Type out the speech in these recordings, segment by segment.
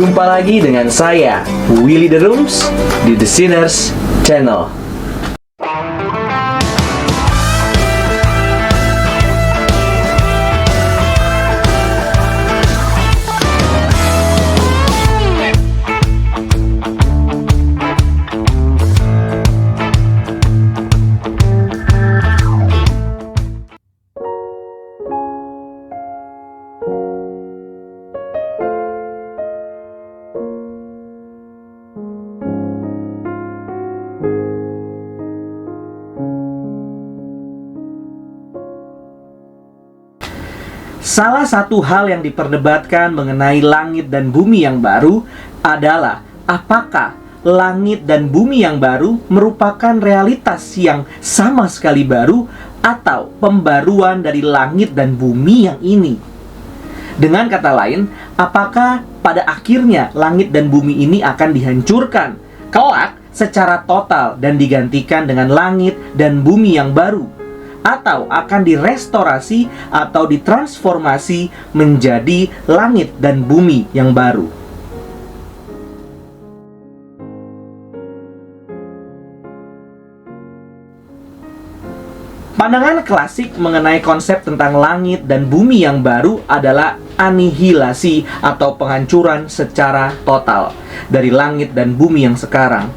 Jumpa lagi dengan saya, Willy The Rooms, di The Sinners Channel. Salah satu hal yang diperdebatkan mengenai langit dan bumi yang baru adalah apakah langit dan bumi yang baru merupakan realitas yang sama sekali baru atau pembaruan dari langit dan bumi yang ini. Dengan kata lain, apakah pada akhirnya langit dan bumi ini akan dihancurkan kelak secara total dan digantikan dengan langit dan bumi yang baru, atau akan direstorasi atau ditransformasi menjadi langit dan bumi yang baru. Pandangan klasik mengenai konsep tentang langit dan bumi yang baru adalah anihilasi atau penghancuran secara total dari langit dan bumi yang sekarang.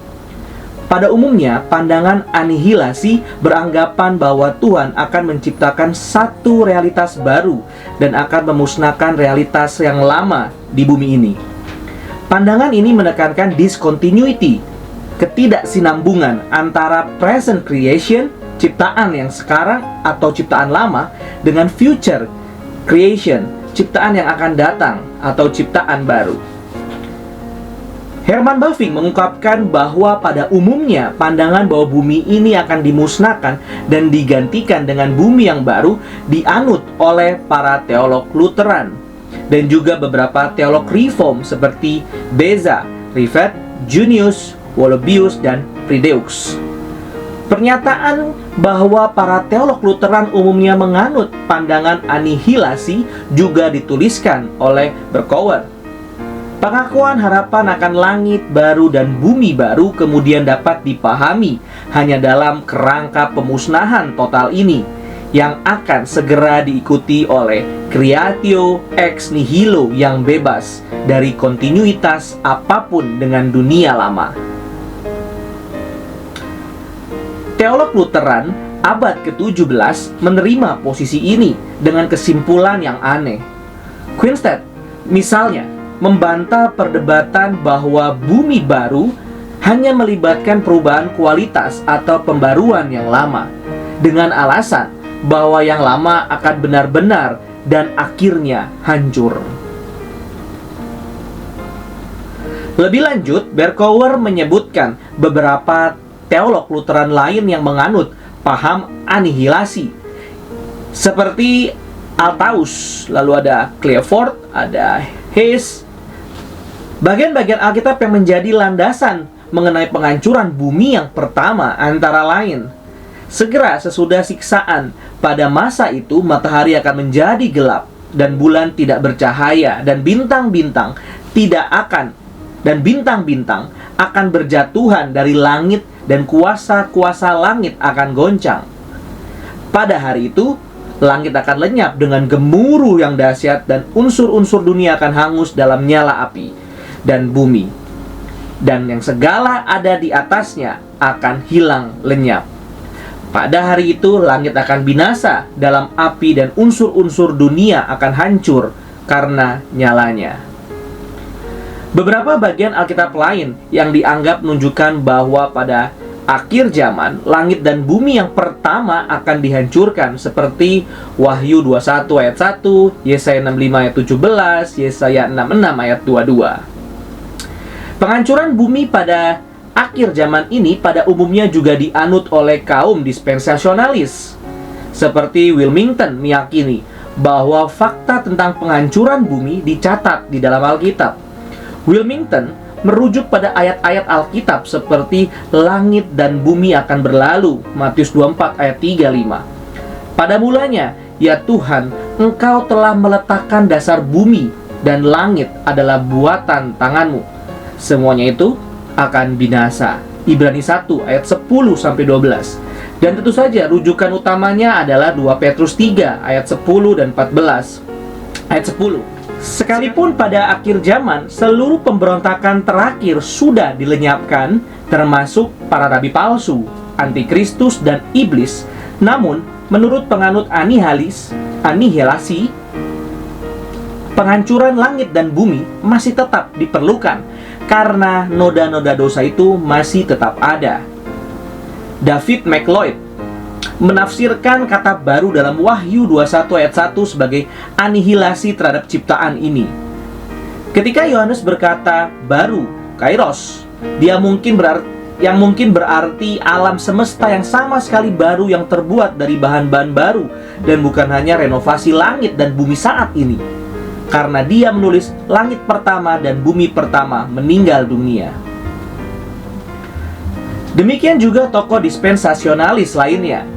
Pada umumnya, pandangan anihilasi beranggapan bahwa Tuhan akan menciptakan satu realitas baru dan akan memusnahkan realitas yang lama di bumi ini. Pandangan ini menekankan discontinuity, ketidaksinambungan antara present creation, ciptaan yang sekarang atau ciptaan lama, dengan future creation, ciptaan yang akan datang atau ciptaan baru. Herman Bavinck mengungkapkan bahwa pada umumnya pandangan bahwa bumi ini akan dimusnahkan dan digantikan dengan bumi yang baru dianut oleh para teolog Lutheran dan juga beberapa teolog Reform seperti Beza, Rivet, Junius, Wollobius, dan Friedeux. Pernyataan bahwa para teolog Lutheran umumnya menganut pandangan anihilasi juga dituliskan oleh Berkouwer. Pengakuan harapan akan langit baru dan bumi baru kemudian dapat dipahami hanya dalam kerangka pemusnahan total ini, yang akan segera diikuti oleh creatio ex nihilo yang bebas dari kontinuitas apapun dengan dunia lama. Teolog Lutheran abad ke-17 menerima posisi ini dengan kesimpulan yang aneh. Quintet, misalnya, membantah perdebatan bahwa bumi baru hanya melibatkan perubahan kualitas atau pembaruan yang lama, dengan alasan bahwa yang lama akan benar-benar dan akhirnya hancur. Lebih lanjut, Berkouwer menyebutkan beberapa teolog Lutheran lain yang menganut paham anihilasi, seperti Althaus, lalu ada Clifford, ada Hess. Bagian-bagian Alkitab yang menjadi landasan mengenai penghancuran bumi yang pertama antara lain: segera sesudah siksaan, pada masa itu matahari akan menjadi gelap dan bulan tidak bercahaya dan bintang-bintang akan berjatuhan dari langit dan kuasa-kuasa langit akan goncang. Pada hari itu langit akan lenyap dengan gemuruh yang dahsyat dan unsur-unsur dunia akan hangus dalam nyala api, dan bumi dan yang segala ada di atasnya akan hilang lenyap. Pada hari itu langit akan binasa dalam api dan unsur-unsur dunia akan hancur karena nyalanya. Beberapa bagian Alkitab lain yang dianggap menunjukkan bahwa pada akhir zaman langit dan bumi yang pertama akan dihancurkan, seperti Wahyu 21 ayat 1, Yesaya 65 ayat 17, Yesaya 66 ayat 22. Penghancuran bumi pada akhir zaman ini pada umumnya juga dianut oleh kaum dispensasionalis. Seperti Wilmington meyakini bahwa fakta tentang penghancuran bumi dicatat di dalam Alkitab. Wilmington merujuk pada ayat-ayat Alkitab seperti langit dan bumi akan berlalu, Matius 24 ayat 35. Pada mulanya, ya Tuhan, Engkau telah meletakkan dasar bumi dan langit adalah buatan tanganmu. Semuanya itu akan binasa. Ibrani 1 ayat 10-12. Dan tentu saja rujukan utamanya adalah 2 Petrus 3 ayat 10 dan 14. Ayat 10. Sekalipun pada akhir zaman seluruh pemberontakan terakhir sudah dilenyapkan, termasuk para nabi palsu, antikristus dan iblis, namun menurut penganut anihilasi, penghancuran langit dan bumi masih tetap diperlukan karena noda-noda dosa itu masih tetap ada. David McLeod menafsirkan kata baru dalam Wahyu 21 ayat 1 sebagai anihilasi terhadap ciptaan ini. Ketika Yohanes berkata baru, kairos, yang mungkin berarti alam semesta yang sama sekali baru yang terbuat dari bahan-bahan baru dan bukan hanya renovasi langit dan bumi saat ini. Karena dia menulis langit pertama dan bumi pertama meninggal dunia. Demikian juga tokoh dispensasionalis lainnya.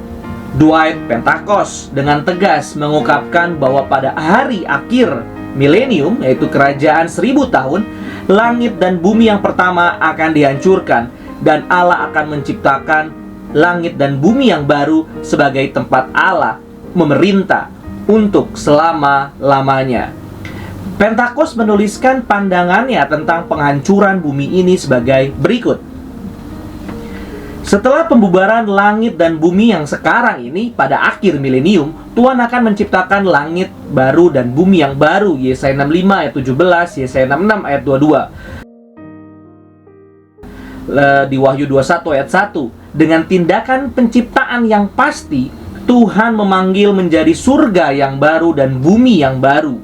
Dwight Pentecost dengan tegas mengungkapkan bahwa pada hari akhir milenium, yaitu kerajaan 1000 tahun, langit dan bumi yang pertama akan dihancurkan dan Allah akan menciptakan langit dan bumi yang baru sebagai tempat Allah memerintah untuk selama-lamanya. Pentecost menuliskan pandangannya tentang penghancuran bumi ini sebagai berikut. Setelah pembubaran langit dan bumi yang sekarang ini, pada akhir milenium, Tuhan akan menciptakan langit baru dan bumi yang baru. Yesaya 65 ayat 17, Yesaya 66 ayat 22. Di Wahyu 21 ayat 1, dengan tindakan penciptaan yang pasti, Tuhan memanggil menjadi surga yang baru dan bumi yang baru.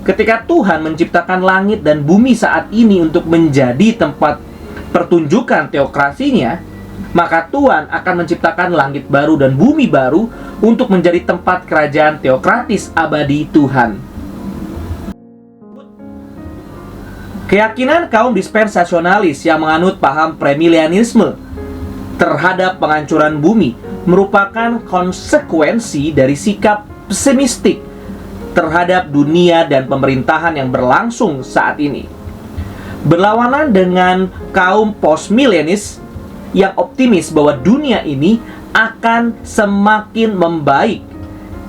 Ketika Tuhan menciptakan langit dan bumi saat ini untuk menjadi tempat pertunjukan teokrasinya, maka Tuhan akan menciptakan langit baru dan bumi baru untuk menjadi tempat kerajaan teokratis abadi Tuhan. Keyakinan kaum dispensasionalis yang menganut paham premilenialisme terhadap penghancuran bumi merupakan konsekuensi dari sikap pesimistik terhadap dunia dan pemerintahan yang berlangsung saat ini. Berlawanan dengan kaum postmilenis yang optimis bahwa dunia ini akan semakin membaik.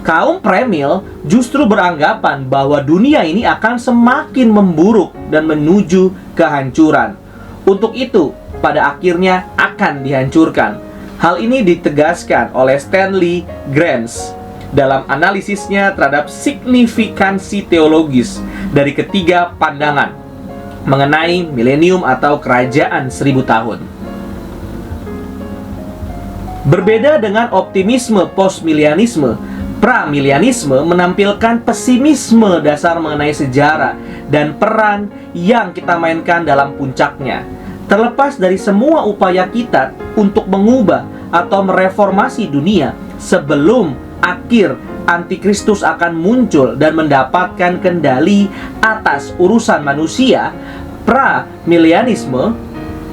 Kaum premil justru beranggapan bahwa dunia ini akan semakin memburuk dan menuju kehancuran. Untuk itu, pada akhirnya akan dihancurkan. Hal ini ditegaskan oleh Stanley Granz dalam analisisnya terhadap signifikansi teologis dari ketiga pandangan mengenai milenium atau kerajaan 1000 tahun. Berbeda dengan optimisme postmilenialisme, pramilenialisme menampilkan pesimisme dasar mengenai sejarah dan peran yang kita mainkan dalam puncaknya. Terlepas dari semua upaya kita untuk mengubah atau mereformasi dunia sebelum akhir antikristus akan muncul dan mendapatkan kendali atas urusan manusia,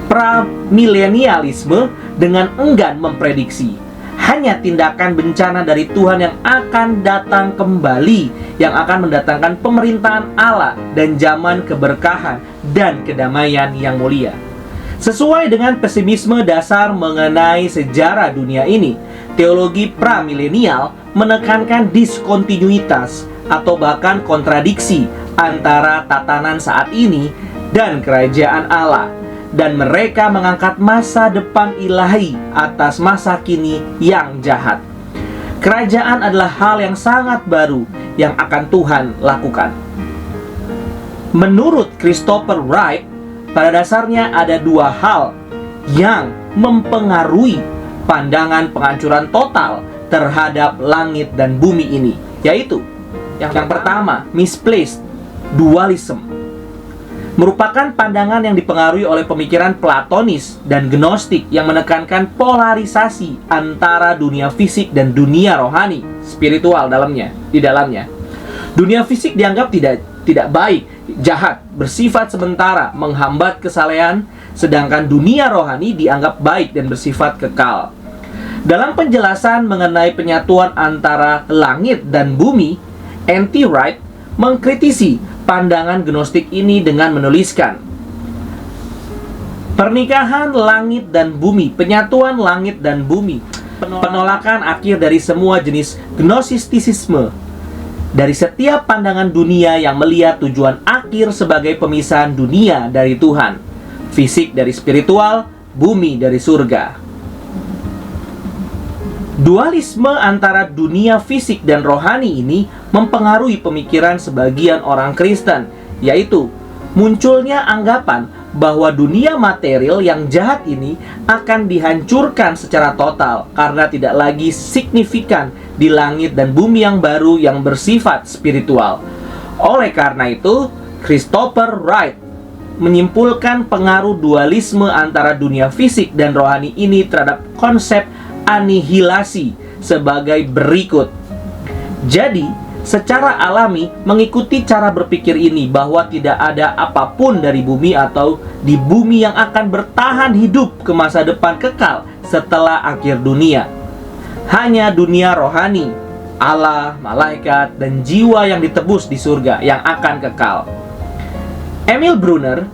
premilenialisme dengan enggan memprediksi. Hanya tindakan bencana dari Tuhan yang akan datang kembali, yang akan mendatangkan pemerintahan Allah dan zaman keberkahan dan kedamaian yang mulia. Sesuai dengan pesimisme dasar mengenai sejarah dunia ini, teologi pramilenial menekankan diskontinuitas atau bahkan kontradiksi antara tatanan saat ini dan kerajaan Allah. Dan mereka mengangkat masa depan ilahi atas masa kini yang jahat. Kerajaan adalah hal yang sangat baru yang akan Tuhan lakukan. Menurut Christopher Wright, pada dasarnya ada dua hal yang mempengaruhi pandangan penghancuran total terhadap langit dan bumi ini, yaitu yang pertama, misplaced dualism, merupakan pandangan yang dipengaruhi oleh pemikiran Platonis dan Gnostik yang menekankan polarisasi antara dunia fisik dan dunia rohani, spiritual di dalamnya. Dunia fisik dianggap tidak baik, jahat, bersifat sementara, menghambat kesalehan, sedangkan dunia rohani dianggap baik dan bersifat kekal. Dalam penjelasan mengenai penyatuan antara langit dan bumi, N.T. Wright mengkritisi pandangan gnostik ini dengan menuliskan, pernikahan langit dan bumi, penyatuan langit dan bumi, penolakan akhir dari semua jenis gnostisisme, dari setiap pandangan dunia yang melihat tujuan akhir sebagai pemisahan dunia dari Tuhan, fisik dari spiritual, bumi dari surga. Dualisme antara dunia fisik dan rohani ini mempengaruhi pemikiran sebagian orang Kristen, yaitu munculnya anggapan bahwa dunia material yang jahat ini akan dihancurkan secara total karena tidak lagi signifikan di langit dan bumi yang baru yang bersifat spiritual. Oleh karena itu, Christopher Wright menyimpulkan pengaruh dualisme antara dunia fisik dan rohani ini terhadap konsep anihilasi sebagai berikut. Jadi, secara alami mengikuti cara berpikir ini bahwa tidak ada apapun dari bumi atau di bumi yang akan bertahan hidup ke masa depan kekal setelah akhir dunia. Hanya dunia rohani, Allah, malaikat, dan jiwa yang ditebus di surga yang akan kekal. Emil Brunner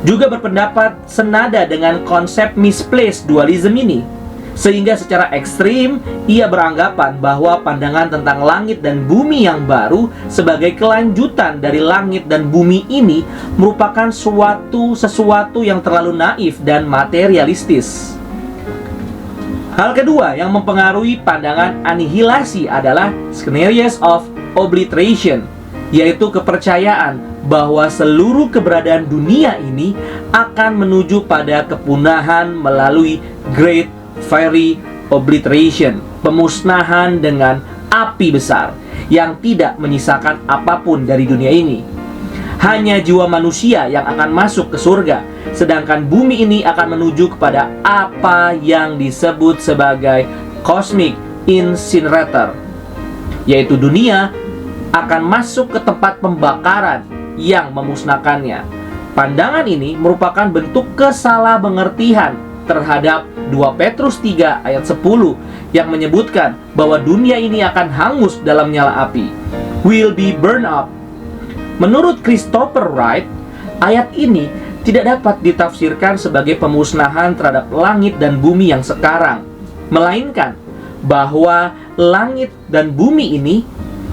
juga berpendapat senada dengan konsep misplaced dualism ini, sehingga secara ekstrim ia beranggapan bahwa pandangan tentang langit dan bumi yang baru sebagai kelanjutan dari langit dan bumi ini merupakan sesuatu yang terlalu naif dan materialistis. Hal kedua yang mempengaruhi pandangan anihilasi adalah scenarios of obliteration, yaitu kepercayaan bahwa seluruh keberadaan dunia ini akan menuju pada kepunahan melalui Great Fiery Obliteration, pemusnahan dengan api besar yang tidak menyisakan apapun dari dunia ini. Hanya jiwa manusia yang akan masuk ke surga, sedangkan bumi ini akan menuju kepada apa yang disebut sebagai cosmic incinerator, yaitu dunia akan masuk ke tempat pembakaran yang memusnahkannya. Pandangan ini merupakan bentuk kesalahpengertian terhadap 2 Petrus 3 ayat 10 yang menyebutkan bahwa dunia ini akan hangus dalam nyala api, will be burned up. Menurut Christopher Wright, ayat ini tidak dapat ditafsirkan sebagai pemusnahan terhadap langit dan bumi yang sekarang, melainkan bahwa langit dan bumi ini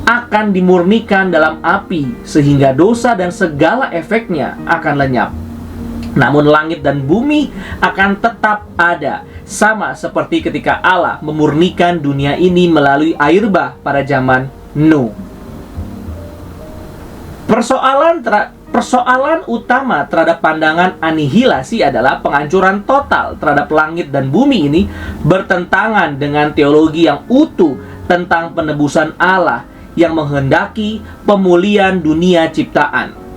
akan dimurnikan dalam api sehingga dosa dan segala efeknya akan lenyap. Namun langit dan bumi akan tetap ada, sama seperti ketika Allah memurnikan dunia ini melalui air bah pada zaman Nuh. Persoalan utama terhadap pandangan anihilasi adalah penghancuran total terhadap langit dan bumi ini bertentangan dengan teologi yang utuh tentang penebusan Allah yang menghendaki pemulihan dunia ciptaan.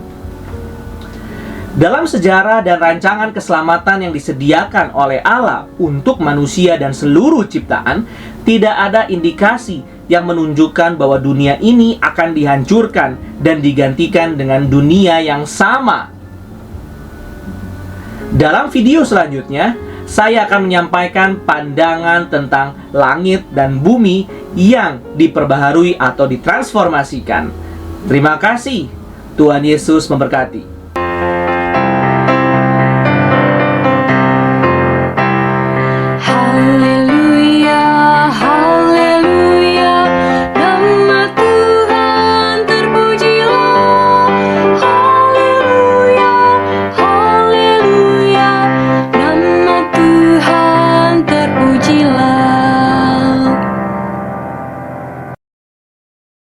Dalam sejarah dan rancangan keselamatan yang disediakan oleh Allah untuk manusia dan seluruh ciptaan, tidak ada indikasi yang menunjukkan bahwa dunia ini akan dihancurkan dan digantikan dengan dunia yang sama. Dalam video selanjutnya, saya akan menyampaikan pandangan tentang langit dan bumi yang diperbaharui atau ditransformasikan. Terima kasih. Tuhan Yesus memberkati.